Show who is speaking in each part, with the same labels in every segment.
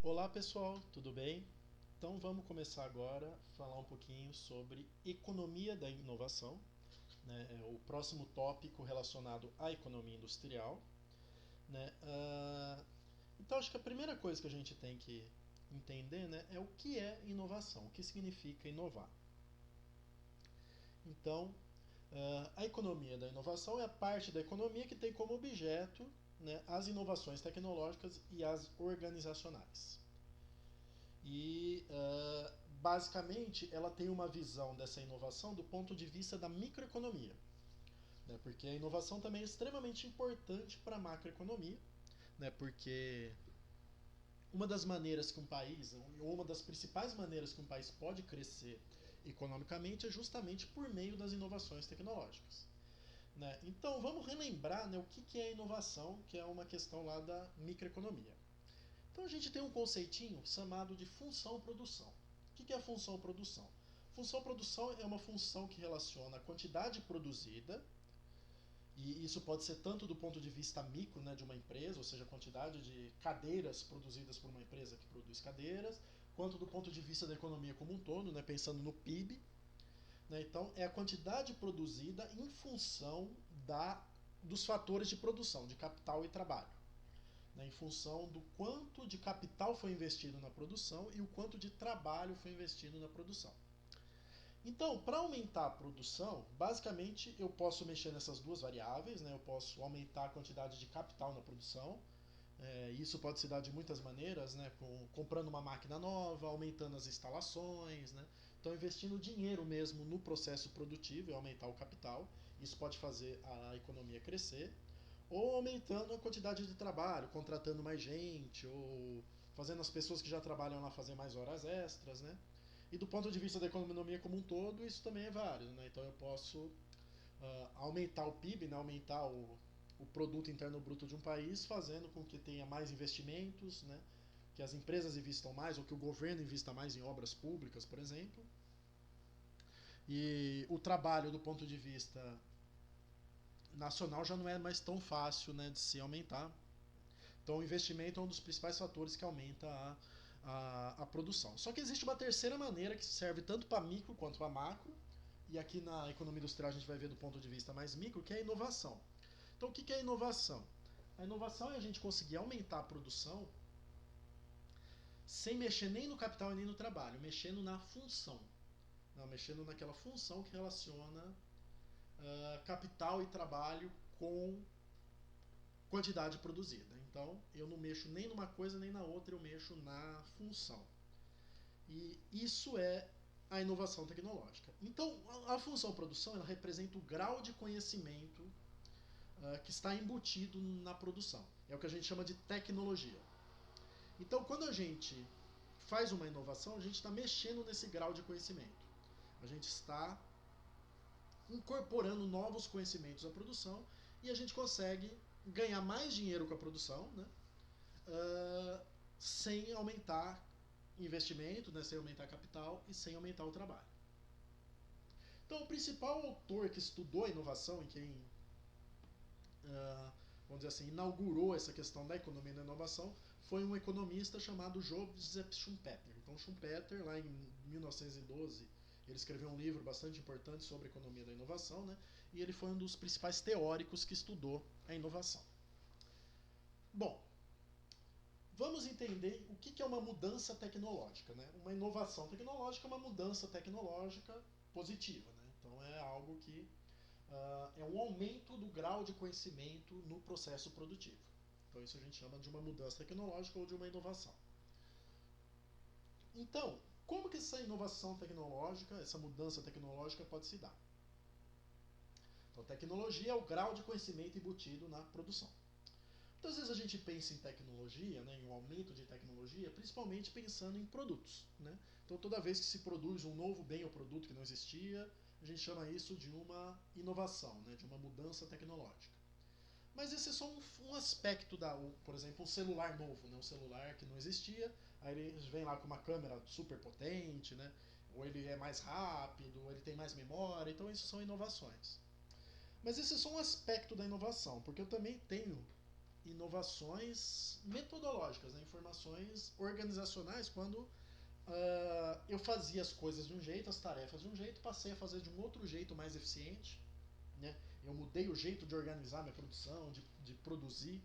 Speaker 1: Olá pessoal, tudo bem? Então vamos começar agora a falar um pouquinho sobre economia da inovação, né? É o próximo tópico relacionado à economia industrial, né? Então acho que a primeira coisa que a gente tem que entender, né, é o que é inovação, o que significa inovar. Então a economia da inovação é a parte da economia que tem como objeto, né, as inovações tecnológicas e as organizacionais. E basicamente ela tem uma visão dessa inovação do ponto de vista da microeconomia, né? Porque a inovação também é extremamente importante para a macroeconomia, né? Porque uma das maneiras que um país, ou uma das principais maneiras que um país pode crescer economicamente é justamente por meio das inovações tecnológicas. Né? Então vamos relembrar, né, o que é inovação, que é uma questão lá da microeconomia. Então a gente tem um conceitinho chamado de função-produção. O que é a função-produção? Função-produção é uma função que relaciona a quantidade produzida, e isso pode ser tanto do ponto de vista micro, né, de uma empresa, ou seja, a quantidade de cadeiras produzidas por uma empresa que produz cadeiras, quanto do ponto de vista da economia como um todo, né, pensando no PIB. Né, então é a quantidade produzida em função dos fatores de produção, de capital e trabalho, né, em função do quanto de capital foi investido na produção e o quanto de trabalho foi investido na produção. Então, para aumentar a produção, basicamente eu posso mexer nessas duas variáveis, né? Eu posso aumentar a quantidade de capital na produção. Isso pode se dar de muitas maneiras, né? Comprando uma máquina nova, aumentando as instalações, né? Então, investindo dinheiro mesmo no processo produtivo e aumentar o capital. Isso pode fazer a economia crescer. Ou aumentando a quantidade de trabalho, contratando mais gente, ou fazendo as pessoas que já trabalham lá fazer mais horas extras, né? E do ponto de vista da economia como um todo, isso também é válido, né? Então eu posso aumentar o PIB, né? Aumentar o produto interno bruto de um país, fazendo com que tenha mais investimentos, né? Que as empresas investam mais, ou que o governo invista mais em obras públicas, por exemplo. E o trabalho do ponto de vista nacional já não é mais tão fácil, né, de se aumentar. Então o investimento é um dos principais fatores que aumenta a produção. Só que existe uma terceira maneira que serve tanto para micro quanto para macro, e aqui na economia industrial a gente vai ver do ponto de vista mais micro, que é a inovação. Então o que é a inovação? A inovação é a gente conseguir aumentar a produção sem mexer nem no capital e nem no trabalho, mexendo na função. Não, mexendo naquela função que relaciona capital e trabalho com quantidade produzida. Então eu não mexo nem numa coisa nem na outra, eu mexo na função. E isso é a inovação tecnológica. Então a função produção ela representa o grau de conhecimento que está embutido na produção. É o que a gente chama de tecnologia. Então quando a gente faz uma inovação, a gente está mexendo nesse grau de conhecimento. A gente está incorporando novos conhecimentos à produção e a gente consegue ganhar mais dinheiro com a produção, né? Sem aumentar investimento, né? Sem aumentar capital e sem aumentar o trabalho. Então, o principal autor que estudou a inovação e quem, vamos dizer assim, inaugurou essa questão da economia da inovação foi um economista chamado Joseph Schumpeter. Então, Schumpeter, lá em 1912, ele escreveu um livro bastante importante sobre a economia da inovação, né? E ele foi um dos principais teóricos que estudou a inovação. Bom, vamos entender o que é uma mudança tecnológica. Né? Uma inovação tecnológica é uma mudança tecnológica positiva. Né? Então é algo que é um aumento do grau de conhecimento no processo produtivo. Então isso a gente chama de uma mudança tecnológica ou de uma inovação. Então, como que essa inovação tecnológica, essa mudança tecnológica pode se dar? Então, tecnologia é o grau de conhecimento embutido na produção. Muitas vezes a gente pensa em tecnologia, né, em um aumento de tecnologia, principalmente pensando em produtos. Né? Então toda vez que se produz um novo bem ou produto que não existia, a gente chama isso de uma inovação, né, de uma mudança tecnológica. Mas esse é só um aspecto por exemplo, um celular novo, né, um celular que não existia, aí ele vem lá com uma câmera super potente, né, ou ele é mais rápido, ou ele tem mais memória, então isso são inovações. Mas esse é só um aspecto da inovação, porque eu também tenho inovações metodológicas, né? Informações organizacionais, quando eu fazia as coisas de um jeito, as tarefas de um jeito, passei a fazer de um outro jeito mais eficiente, né? Eu mudei o jeito de organizar minha produção, de produzir.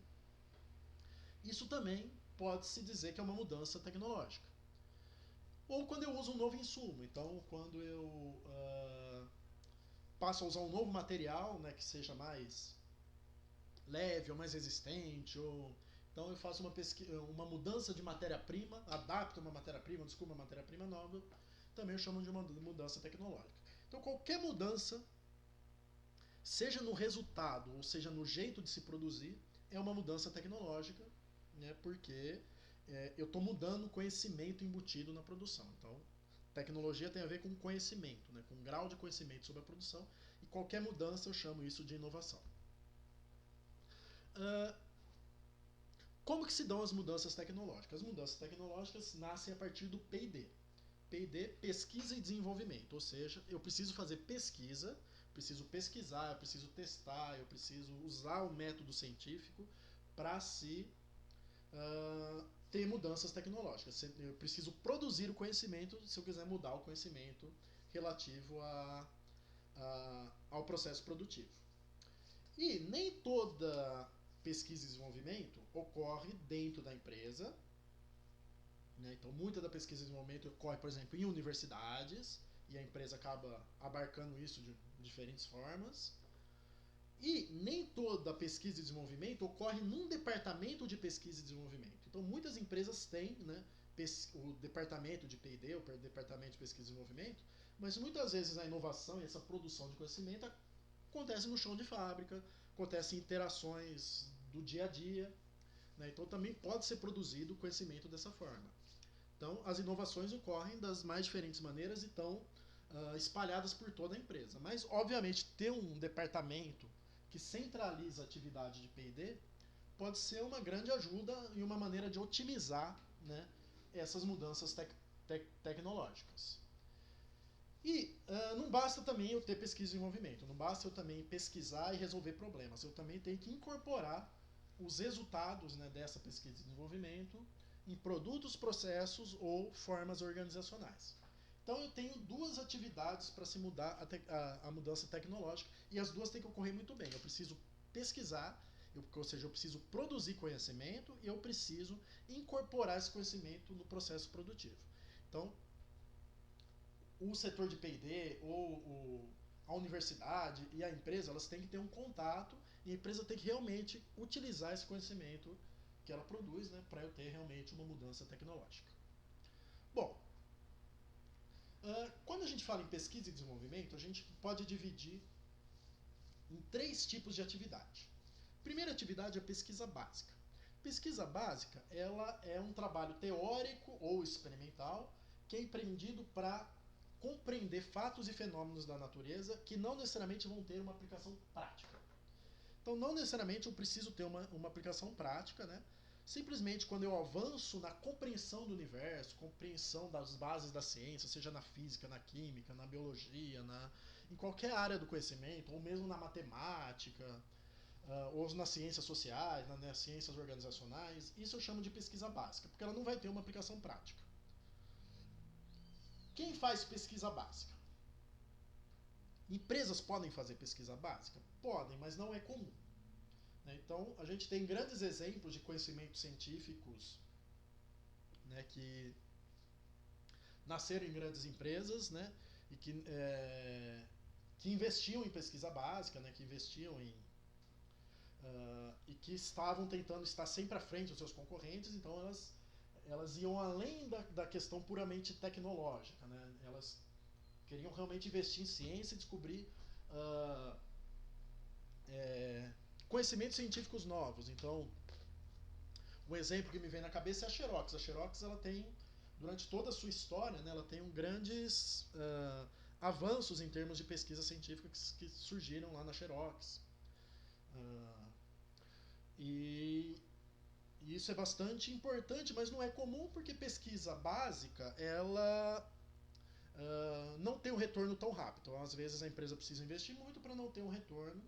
Speaker 1: Isso também pode-se dizer que é uma mudança tecnológica. Ou quando eu uso um novo insumo, então quando eu passo a usar um novo material, né, que seja mais leve ou mais resistente, ou então eu faço uma mudança de matéria-prima, adapto uma matéria-prima, descubro uma matéria-prima nova, também eu chamo de uma mudança tecnológica. Então qualquer mudança, seja no resultado ou seja no jeito de se produzir, é uma mudança tecnológica, né, porque eu estou mudando o conhecimento embutido na produção. Então, tecnologia tem a ver com conhecimento, né, com grau de conhecimento sobre a produção, e qualquer mudança eu chamo isso de inovação. Como que se dão as mudanças tecnológicas? As mudanças tecnológicas nascem a partir do P&D. P&D, pesquisa e desenvolvimento, ou seja, eu preciso fazer pesquisa, preciso pesquisar, eu preciso testar, eu preciso usar o método científico para se ter mudanças tecnológicas. Eu preciso produzir o conhecimento se eu quiser mudar o conhecimento relativo ao processo produtivo. E nem toda pesquisa e desenvolvimento ocorre dentro da empresa, né? Então, muita da pesquisa e desenvolvimento ocorre, por exemplo, em universidades, e a empresa acaba abarcando isso de diferentes formas. E nem toda pesquisa e desenvolvimento ocorre num departamento de pesquisa e desenvolvimento. Então, muitas empresas têm, né, o departamento de P&D, o departamento de pesquisa e desenvolvimento, mas muitas vezes a inovação e essa produção de conhecimento acontece no chão de fábrica, acontece em interações do dia a dia, né? Então também pode ser produzido conhecimento dessa forma. Então as inovações ocorrem das mais diferentes maneiras e estão espalhadas por toda a empresa. Mas obviamente ter um departamento que centraliza a atividade de P&D pode ser uma grande ajuda e uma maneira de otimizar, né, essas mudanças tecnológicas. E não basta também eu ter pesquisa e desenvolvimento, não basta eu também pesquisar e resolver problemas, eu também tenho que incorporar os resultados, né, dessa pesquisa e desenvolvimento em produtos, processos ou formas organizacionais. Então eu tenho duas atividades para se mudar a mudança tecnológica, e as duas têm que ocorrer muito bem. Eu preciso pesquisar, ou seja, eu preciso produzir conhecimento e eu preciso incorporar esse conhecimento no processo produtivo. Então, o setor de P&D ou a universidade e a empresa, elas têm que ter um contato, e a empresa tem que realmente utilizar esse conhecimento que ela produz, né, para eu ter realmente uma mudança tecnológica. Bom, quando a gente fala em pesquisa e desenvolvimento, a gente pode dividir em 3 tipos de atividade. Primeira atividade é a pesquisa básica. Pesquisa básica, ela é um trabalho teórico ou experimental que é empreendido para compreender fatos e fenômenos da natureza que não necessariamente vão ter uma aplicação prática. Então, não necessariamente eu preciso ter uma aplicação prática, né? Simplesmente quando eu avanço na compreensão do universo, compreensão das bases da ciência, seja na física, na química, na biologia, em qualquer área do conhecimento, ou mesmo na matemática, ou nas ciências sociais, nas ciências organizacionais, isso eu chamo de pesquisa básica, porque ela não vai ter uma aplicação prática. Quem faz pesquisa básica? Empresas podem fazer pesquisa básica? Podem, mas não é comum. Então, a gente tem grandes exemplos de conhecimentos científicos, né, que nasceram em grandes empresas, né, e que investiam em pesquisa básica, né, que investiam e que estavam tentando estar sempre à frente dos seus concorrentes. Então elas iam além da questão puramente tecnológica, né? Elas queriam realmente investir em ciência e descobrir conhecimentos científicos novos. Então, um exemplo que me vem na cabeça é a Xerox. A Xerox, ela tem, durante toda a sua história, né, ela tem grandes avanços em termos de pesquisa científica que surgiram lá na Xerox. E isso é bastante importante, mas não é comum, porque pesquisa básica, ela não tem um retorno tão rápido. Então, às vezes a empresa precisa investir muito para não ter um retorno.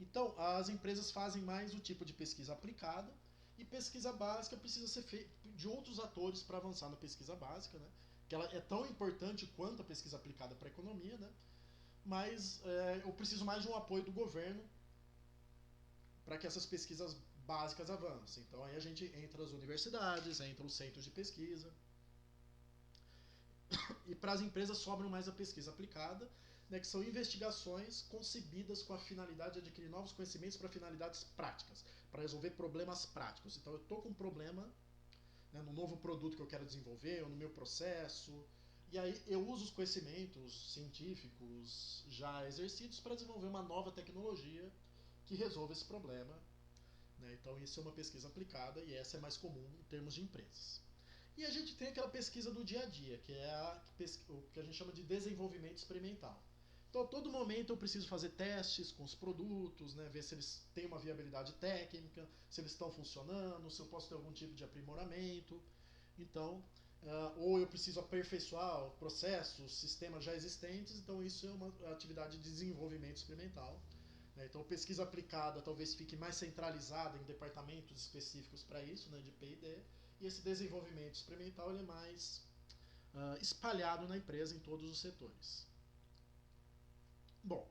Speaker 1: Então, as empresas fazem mais o tipo de pesquisa aplicada, e pesquisa básica precisa ser feita de outros atores para avançar na pesquisa básica, né? Que ela é tão importante quanto a pesquisa aplicada para a economia, né? Mas eu preciso mais de um apoio do governo para que essas pesquisas básicas avancem. Então aí a gente entra as universidades, entra os centros de pesquisa, e para as empresas sobram mais a pesquisa aplicada, né, que são investigações concebidas com a finalidade de adquirir novos conhecimentos para finalidades práticas, para resolver problemas práticos. Então eu estou com um problema, né, no novo produto que eu quero desenvolver, ou no meu processo, e aí eu uso os conhecimentos científicos já exercidos para desenvolver uma nova tecnologia que resolva esse problema. Né? Então isso é uma pesquisa aplicada e essa é mais comum em termos de empresas. E a gente tem aquela pesquisa do dia a dia, que é o que a gente chama de desenvolvimento experimental. Então, a todo momento eu preciso fazer testes com os produtos, né, ver se eles têm uma viabilidade técnica, se eles estão funcionando, se eu posso ter algum tipo de aprimoramento. Então, ou eu preciso aperfeiçoar processos, sistemas já existentes, então isso é uma atividade de desenvolvimento experimental. Né. Então, pesquisa aplicada talvez fique mais centralizada em departamentos específicos para isso, né, de P&D, e esse desenvolvimento experimental ele é mais espalhado na empresa em todos os setores. Bom,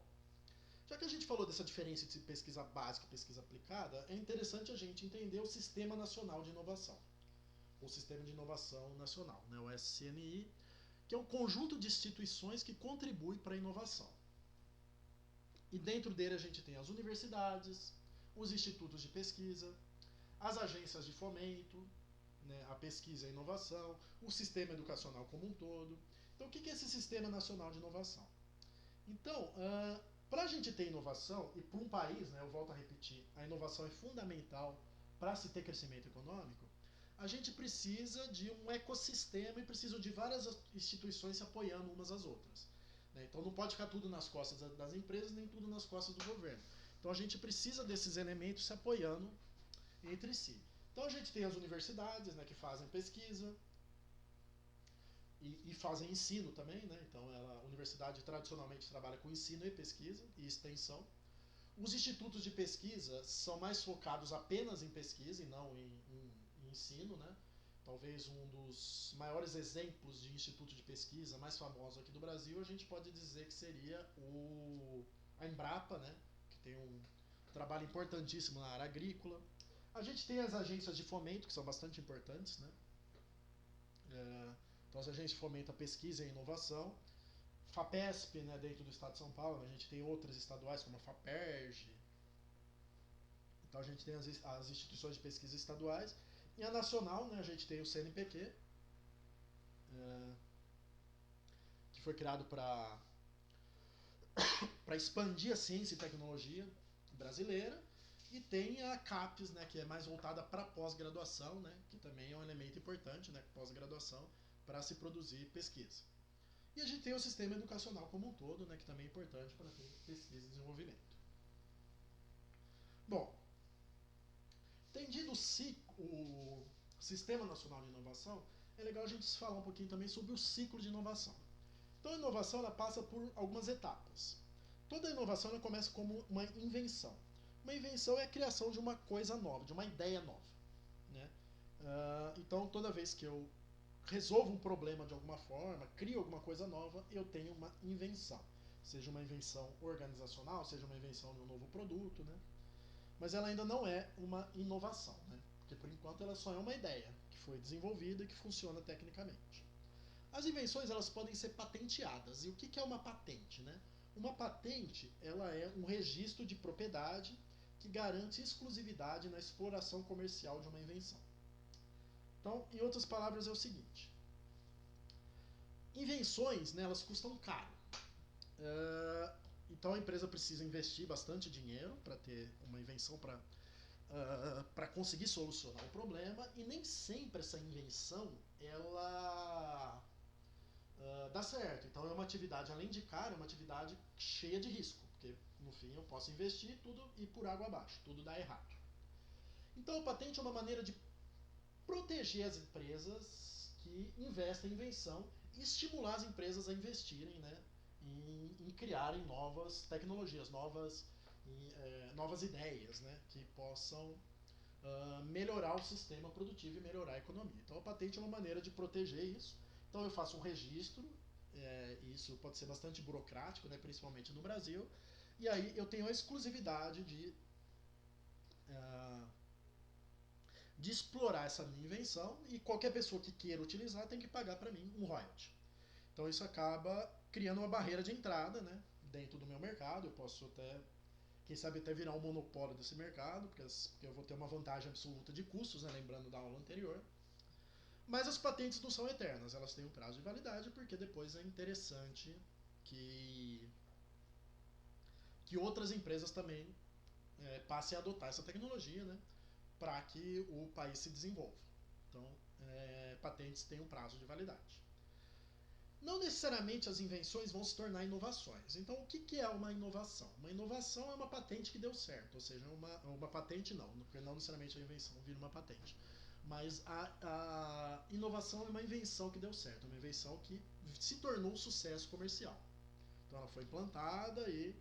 Speaker 1: já que a gente falou dessa diferença entre pesquisa básica e pesquisa aplicada, é interessante a gente entender o Sistema Nacional de Inovação, o Sistema de Inovação Nacional, né, o SNI, que é um conjunto de instituições que contribui para a inovação. E dentro dele a gente tem as universidades, os institutos de pesquisa, as agências de fomento, né, a pesquisa e a inovação, o sistema educacional como um todo. Então, o que é esse Sistema Nacional de Inovação? Então, para a gente ter inovação, e para um país, né, eu volto a repetir, a inovação é fundamental para se ter crescimento econômico, a gente precisa de um ecossistema e precisa de várias instituições se apoiando umas às outras. Né? Então não pode ficar tudo nas costas das empresas, nem tudo nas costas do governo. Então a gente precisa desses elementos se apoiando entre si. Então a gente tem as universidades, né, que fazem pesquisa e fazem ensino também, né? Então a universidade tradicionalmente trabalha com ensino e pesquisa e extensão. Os institutos de pesquisa são mais focados apenas em pesquisa e não em ensino, né? Talvez um dos maiores exemplos de instituto de pesquisa mais famoso aqui do Brasil, a gente pode dizer que seria a Embrapa, né? Que tem um trabalho importantíssimo na área agrícola. A gente tem as agências de fomento, que são bastante importantes, né? Então as agências fomentam a pesquisa e a inovação. FAPESP, né, dentro do estado de São Paulo, a gente tem outras estaduais como a FAPERJ. Então a gente tem as instituições de pesquisa estaduais. E a nacional, né, a gente tem o CNPq, que foi criado para expandir a ciência e tecnologia brasileira. E tem a CAPES, né, que é mais voltada para pós-graduação, né, que também é um elemento importante, né, pós-graduação, para se produzir pesquisa. E a gente tem o sistema educacional como um todo, né, que também é importante para ter pesquisa e desenvolvimento. Bom, entendido o Sistema Nacional de Inovação, é legal a gente falar um pouquinho também sobre o ciclo de inovação. Então a inovação ela passa por algumas etapas. Toda inovação ela começa como uma invenção. Uma invenção é a criação de uma coisa nova, de uma ideia nova. Né? Então toda vez que eu resolvo um problema de alguma forma, crio alguma coisa nova, eu tenho uma invenção. Seja uma invenção organizacional, seja uma invenção de um novo produto, né? Mas ela ainda não é uma inovação, né? Porque por enquanto ela só é uma ideia que foi desenvolvida e que funciona tecnicamente. As invenções elas podem ser patenteadas. E o que é uma patente, né? Uma patente ela é um registro de propriedade que garante exclusividade na exploração comercial de uma invenção. Então, em outras palavras, é o seguinte: invenções, né, elas custam caro. Então a empresa precisa investir bastante dinheiro para ter uma invenção para conseguir solucionar o problema, e nem sempre essa invenção ela dá certo. Então é uma atividade, além de cara, é uma atividade cheia de risco, porque no fim eu posso investir tudo e por água abaixo, tudo dá errado. Então a patente é uma maneira de proteger as empresas que investem em invenção e estimular as empresas a investirem, né, em criarem novas tecnologias, novas novas ideias, né, que possam melhorar o sistema produtivo e melhorar a economia. Então a patente é uma maneira de proteger isso. Então eu faço um registro, isso pode ser bastante burocrático, né, principalmente no Brasil, e aí eu tenho a exclusividade uh, de explorar essa minha invenção, e qualquer pessoa que queira utilizar tem que pagar para mim um royalty. Então isso acaba criando uma barreira de entrada, né, dentro do meu mercado. Eu posso até, quem sabe, até virar um monopólio desse mercado, porque eu vou ter uma vantagem absoluta de custos, né, lembrando da aula anterior. Mas as patentes não são eternas, elas têm um prazo de validade, porque depois é interessante que, que outras empresas também passem a adotar essa tecnologia, né, para que o país se desenvolva. Então, patentes têm um prazo de validade. Não necessariamente as invenções vão se tornar inovações. Então, o que é uma inovação? Uma inovação é uma patente que deu certo, ou seja, uma patente não, porque não necessariamente a invenção vira uma patente. Mas a inovação é uma invenção que deu certo, uma invenção que se tornou um sucesso comercial. Então, ela foi implantada e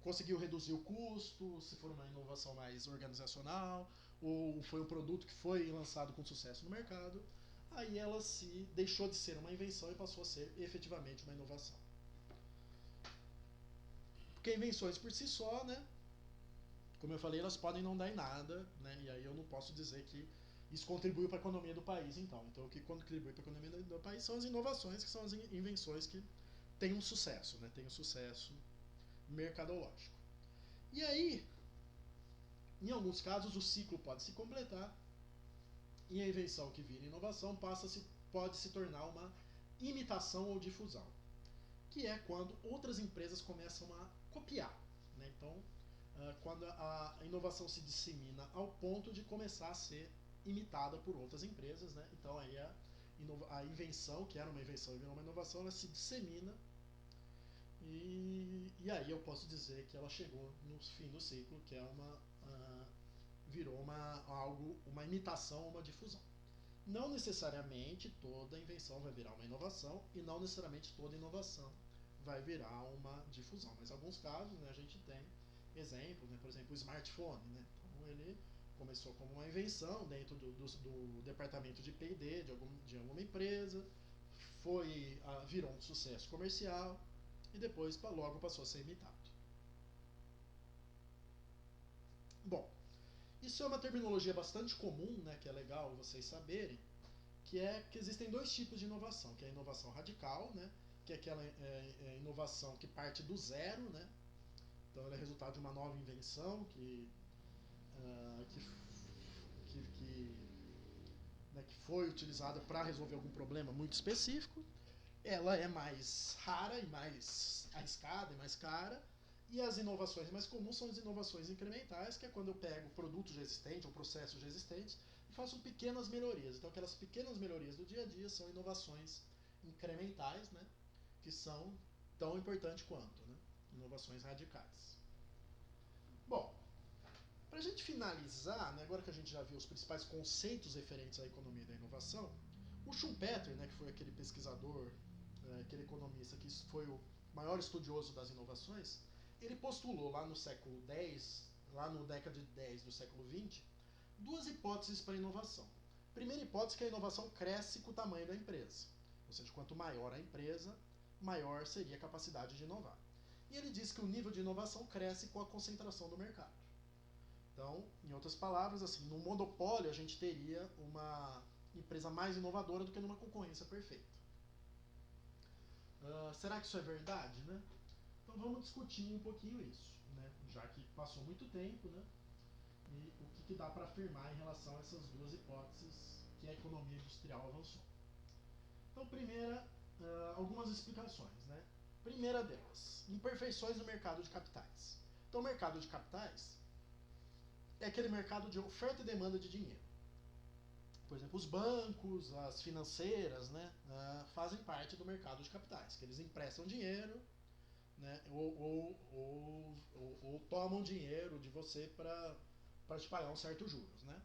Speaker 1: conseguiu reduzir o custo, se for uma inovação mais organizacional, ou foi um produto que foi lançado com sucesso no mercado, aí ela se deixou de ser uma invenção e passou a ser efetivamente uma inovação. Porque invenções por si só, né, como eu falei, elas podem não dar em nada, né, e aí eu não posso dizer que isso contribuiu para a economia do país, então. Então, o que contribui para a economia do país são as inovações, que são as invenções que têm um sucesso, né, têm um sucesso mercadológico. E aí, em alguns casos, o ciclo pode se completar e a invenção que vira inovação pode se tornar uma imitação ou difusão, que é quando outras empresas começam a copiar. Né? Então, quando a inovação se dissemina ao ponto de começar a ser imitada por outras empresas, né? Então aí a invenção, que era uma invenção e virou uma inovação, ela se dissemina e aí eu posso dizer que ela chegou no fim do ciclo, que é virou uma imitação, uma difusão. Não necessariamente toda invenção vai virar uma inovação e não necessariamente toda inovação vai virar uma difusão. Mas em alguns casos, né, a gente tem exemplos, né, por exemplo, o smartphone. Né? Então ele começou como uma invenção dentro do departamento de P&D de alguma empresa, virou um sucesso comercial e depois logo passou a ser imitado. Bom, isso é uma terminologia bastante comum, né, que é legal vocês saberem, que é que existem dois tipos de inovação, que é a inovação radical, né, que é aquela inovação que parte do zero, né, então ela é resultado de uma nova invenção que foi utilizada para resolver algum problema muito específico. Ela é mais rara e mais arriscada e mais cara. E as inovações mais comuns são as inovações incrementais, que é quando eu pego produtos já existentes ou processos já existentes e faço pequenas melhorias. Então aquelas pequenas melhorias do dia a dia são inovações incrementais, né, que são tão importantes quanto, né, inovações radicais. Bom, para a gente finalizar, né, agora que a gente já viu os principais conceitos referentes à economia da inovação, o Schumpeter, né, que foi aquele pesquisador, aquele economista que foi o maior estudioso das inovações, ele postulou lá no século X, lá no década de 10 do século XX, duas hipóteses para a inovação. Primeira hipótese é que a inovação cresce com o tamanho da empresa. Ou seja, quanto maior a empresa, maior seria a capacidade de inovar. E ele diz que o nível de inovação cresce com a concentração do mercado. Então, em outras palavras, assim, no monopólio a gente teria uma empresa mais inovadora do que numa concorrência perfeita. Será que isso é verdade, né? Então vamos discutir um pouquinho isso, né? Já que passou muito tempo, né? E o que dá para afirmar em relação a essas duas hipóteses que a economia industrial avançou. Então, algumas explicações, né? Primeira delas, imperfeições no mercado de capitais. Então, o mercado de capitais é aquele mercado de oferta e demanda de dinheiro. Por exemplo, os bancos, as financeiras, né, fazem parte do mercado de capitais, que eles emprestam dinheiro, né, ou tomam dinheiro de você para te pagar um certo juros. Né?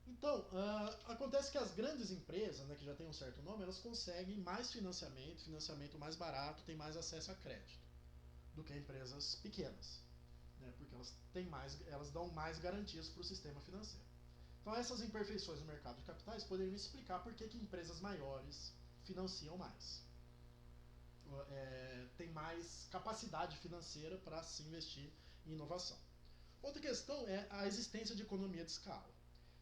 Speaker 1: Então, acontece que as grandes empresas, né, que já têm um certo nome, elas conseguem mais financiamento mais barato, têm mais acesso a crédito do que empresas pequenas. né, porque elas dão mais garantias para o sistema financeiro. Então essas imperfeições no mercado de capitais poderiam explicar por que empresas maiores financiam mais. Tem mais capacidade financeira para se investir em inovação. Outra questão é a existência de economia de escala.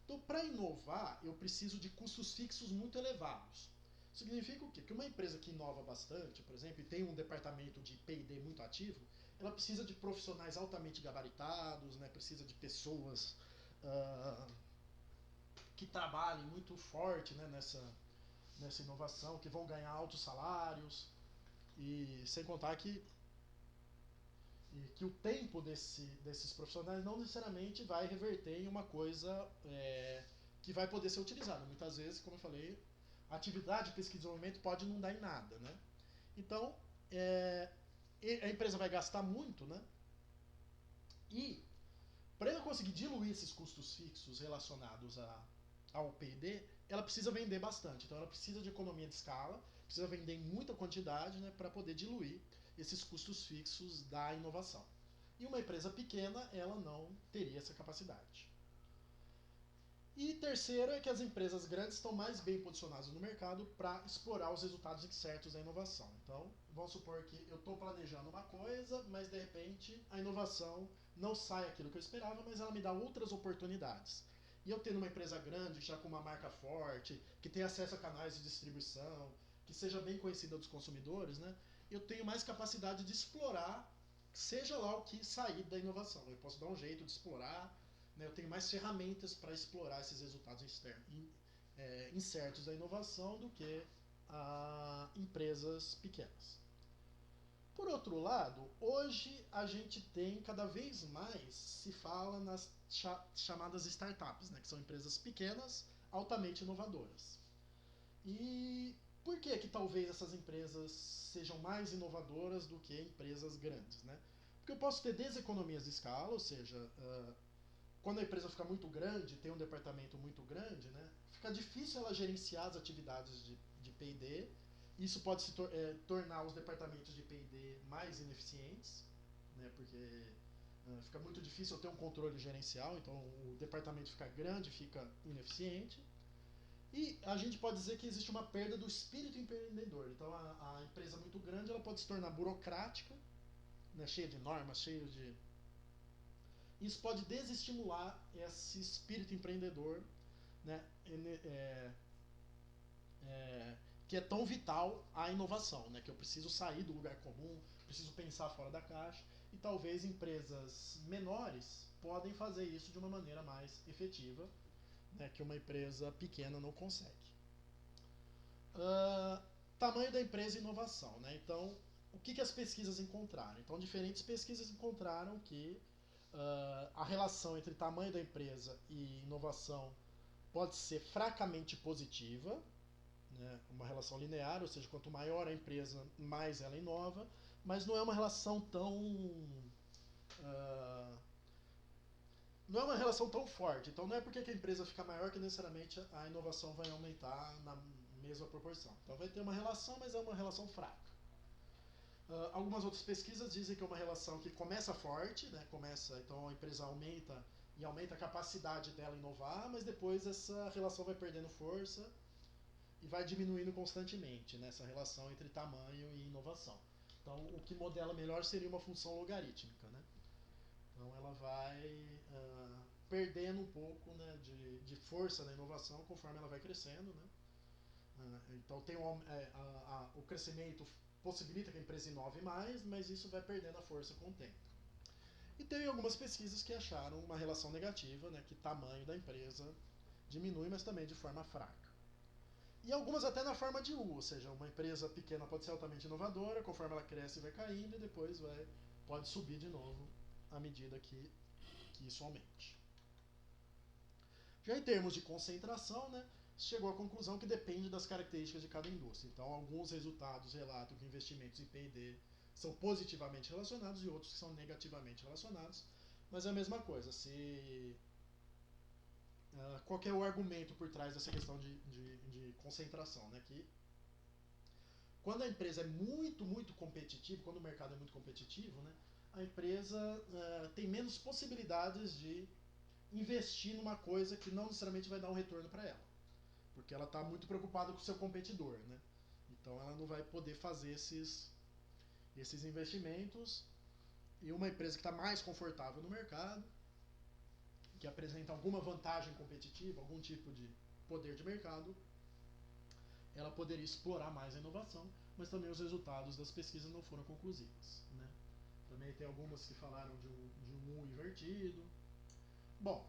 Speaker 1: Então, para inovar, eu preciso de custos fixos muito elevados. Significa o quê? Que uma empresa que inova bastante, por exemplo, e tem um departamento de P&D muito ativo, ela precisa de profissionais altamente gabaritados, né? Precisa de pessoas que trabalhem muito forte, né? nessa inovação, que vão ganhar altos salários, e sem contar que o tempo desses profissionais não necessariamente vai reverter em uma coisa que vai poder ser utilizada. Muitas vezes, como eu falei, a atividade de pesquisa e desenvolvimento pode não dar em nada, né? Então, a empresa vai gastar muito, né? E para ela conseguir diluir esses custos fixos relacionados ao P&D, ela precisa vender bastante. Então ela precisa de economia de escala, precisa vender em muita quantidade, né, para poder diluir esses custos fixos da inovação. E uma empresa pequena, ela não teria essa capacidade. E terceiro é que as empresas grandes estão mais bem posicionadas no mercado para explorar os resultados incertos da inovação. Então, vamos supor que eu estou planejando uma coisa, mas de repente a inovação não sai aquilo que eu esperava, mas ela me dá outras oportunidades. E eu tendo uma empresa grande, já com uma marca forte, que tem acesso a canais de distribuição, que seja bem conhecida dos consumidores, né, eu tenho mais capacidade de explorar, seja lá o que sair da inovação. Eu posso dar um jeito de explorar, né, eu tenho mais ferramentas para explorar esses resultados incertos da inovação do que empresas pequenas. Por outro lado, hoje a gente tem cada vez mais se fala nas chamadas startups, né, que são empresas pequenas, altamente inovadoras. E por que talvez essas empresas sejam mais inovadoras do que empresas grandes, né? Porque eu posso ter deseconomias de escala, ou seja, quando a empresa fica muito grande, tem um departamento muito grande, né, fica difícil ela gerenciar as atividades de P&D. Isso pode tornar os departamentos de P&D mais ineficientes, né, porque fica muito difícil eu ter um controle gerencial, então o departamento fica grande, fica ineficiente. E a gente pode dizer que existe uma perda do espírito empreendedor. Então a empresa muito grande ela pode se tornar burocrática, né, cheia de normas, cheia de... Isso pode desestimular esse espírito empreendedor, né, que é tão vital à inovação, né, que eu preciso sair do lugar comum, preciso pensar fora da caixa, e talvez empresas menores podem fazer isso de uma maneira mais efetiva, né, que uma empresa pequena não consegue. Tamanho da empresa e inovação, né? Então, o que as pesquisas encontraram? Então, diferentes pesquisas encontraram que a relação entre tamanho da empresa e inovação pode ser fracamente positiva, né? Uma relação linear, ou seja, quanto maior a empresa, mais ela inova, mas não é uma relação não é uma relação tão forte. Então não é porque a empresa fica maior que necessariamente a inovação vai aumentar na mesma proporção. Então vai ter uma relação, mas é uma relação fraca. Algumas outras pesquisas dizem que é uma relação que começa forte, né? Então a empresa aumenta e aumenta a capacidade dela inovar, mas depois essa relação vai perdendo força e vai diminuindo constantemente, né? Essa relação entre tamanho e inovação. Então o que modela melhor seria uma função logarítmica, né? Então ela vai perdendo um pouco, né, de força na inovação conforme ela vai crescendo, né? Então tem o crescimento possibilita que a empresa inove mais, mas isso vai perdendo a força com o tempo. E tem algumas pesquisas que acharam uma relação negativa, né, que o tamanho da empresa diminui, mas também de forma fraca. E algumas até na forma de U, ou seja, uma empresa pequena pode ser altamente inovadora, conforme ela cresce vai caindo e depois pode subir de novo à medida que isso aumente. Já em termos de concentração, né, chegou à conclusão que depende das características de cada indústria. Então, alguns resultados relatam que investimentos em P&D são positivamente relacionados e outros que são negativamente relacionados, mas é a mesma coisa. Qual é o argumento por trás dessa questão de concentração? Né, que quando a empresa é muito, muito competitiva, quando o mercado é muito competitivo, né, a empresa tem menos possibilidades de investir numa coisa que não necessariamente vai dar um retorno para ela, porque ela está muito preocupada com o seu competidor, né? Então ela não vai poder fazer esses investimentos. E uma empresa que está mais confortável no mercado, que apresenta alguma vantagem competitiva, algum tipo de poder de mercado, ela poderia explorar mais a inovação, mas também os resultados das pesquisas não foram conclusivos, né? Também tem algumas que falaram de um U invertido. Bom,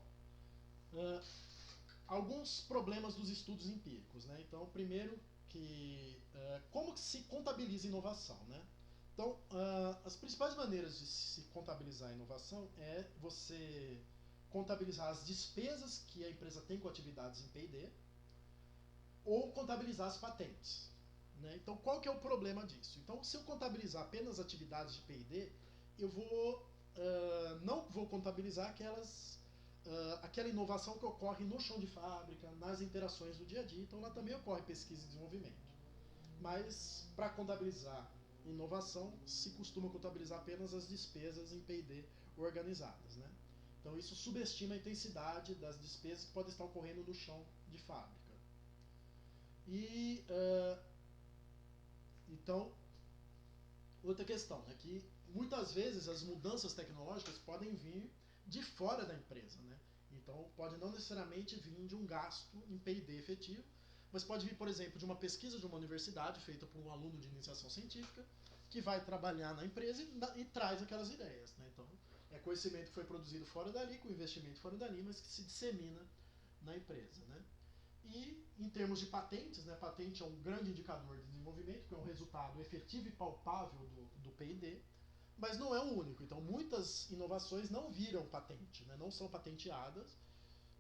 Speaker 1: alguns problemas dos estudos empíricos, né? Então, primeiro, como que se contabiliza inovação, né? Então, as principais maneiras de se contabilizar a inovação é você contabilizar as despesas que a empresa tem com atividades em P&D ou contabilizar as patentes, né? Então, qual que é o problema disso? Então, se eu contabilizar apenas atividades de P&D, eu não vou contabilizar aquela inovação que ocorre no chão de fábrica, nas interações do dia a dia. Então, lá também ocorre pesquisa e desenvolvimento. Mas, para contabilizar inovação, se costuma contabilizar apenas as despesas em P&D organizadas, né? Então, isso subestima a intensidade das despesas que podem estar ocorrendo no chão de fábrica. Então, outra questão é que muitas vezes as mudanças tecnológicas podem vir de fora da empresa, né? Então, pode não necessariamente vir de um gasto em P&D efetivo, mas pode vir, por exemplo, de uma pesquisa de uma universidade feita por um aluno de iniciação científica que vai trabalhar na empresa e traz aquelas ideias, né? Então, é conhecimento que foi produzido fora dali, com investimento fora dali, mas que se dissemina na empresa, né? E em termos de patentes, né, patente é um grande indicador de desenvolvimento, que é um resultado efetivo e palpável do P&D, mas não é o único. Então muitas inovações não viram patente, né, não são patenteadas,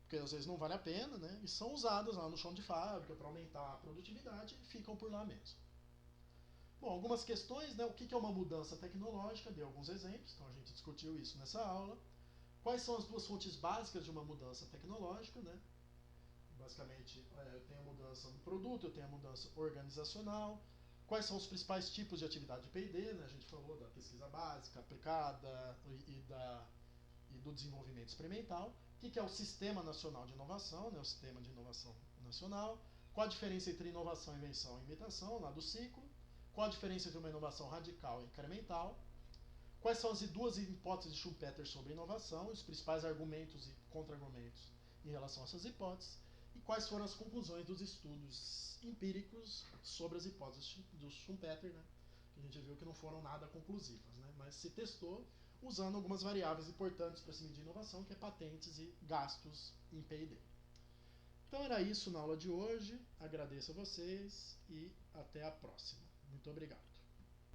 Speaker 1: porque às vezes não vale a pena, né, e são usadas lá no chão de fábrica para aumentar a produtividade e ficam por lá mesmo. Bom, algumas questões, né, o que é uma mudança tecnológica, dei alguns exemplos, então a gente discutiu isso nessa aula. Quais são as duas fontes básicas de uma mudança tecnológica, né? Basicamente, eu tenho a mudança no produto, eu tenho a mudança organizacional. Quais são os principais tipos de atividade de P&D, né? A gente falou da pesquisa básica, aplicada e do desenvolvimento experimental. O que é o Sistema Nacional de Inovação, né? O Sistema de Inovação Nacional. Qual a diferença entre inovação, invenção e imitação, lá do ciclo. Qual a diferença entre uma inovação radical e incremental. Quais são as duas hipóteses de Schumpeter sobre inovação, os principais argumentos e contra-argumentos em relação a essas hipóteses, e quais foram as conclusões dos estudos empíricos sobre as hipóteses do Schumpeter, né? Que a gente viu que não foram nada conclusivas, né? Mas se testou usando algumas variáveis importantes para se medir inovação, que é patentes e gastos em P&D. Então era isso na aula de hoje, agradeço a vocês e até a próxima. Muito obrigado.